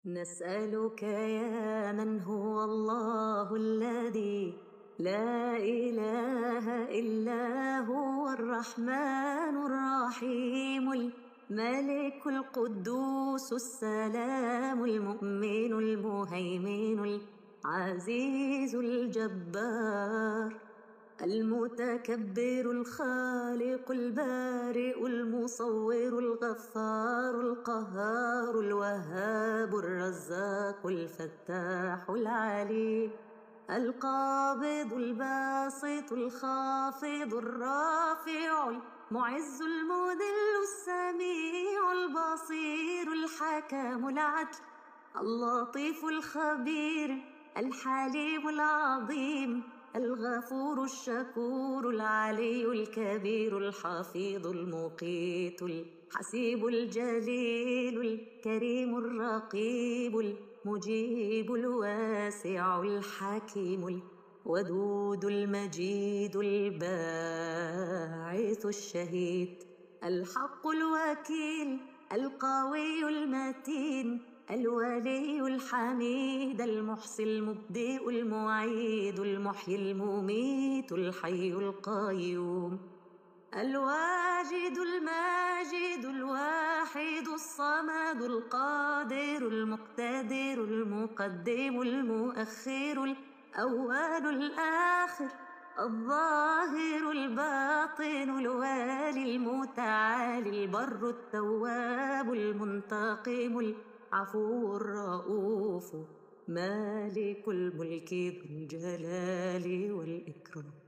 نسألك يا من هو الله الذي لا إله إلا هو الرحمن الرحيم الملك القدوس السلام المؤمن المهيمن العزيز الجبار المتكبر الخالق البارئ المصور الغفار القهار الوهاب الرزاق الفتاح العليم القابض الباسط الخافض الرافع المعز المذل السميع البصير الحكم العدل اللطيف الخبير الحليم العظيم الغفور الشكور العلي الكبير الحفيظ المقيت الحسيب الجليل الكريم الرقيب المجيب الواسع الحكيم الودود المجيد الباعث الشهيد الحق الوكيل القوي المتين الولي الحميد المحصي المبدئ المعيد المحيي المميت الحي القيوم الواجد الماجد الواحد الصمد القادر المقتدر المقدم المؤخر الأول الآخر الظاهر الباطن الوالي المتعالي البر التواب المنتقم العفو الرؤوف مالك الملك ذو الجلال والإكرام.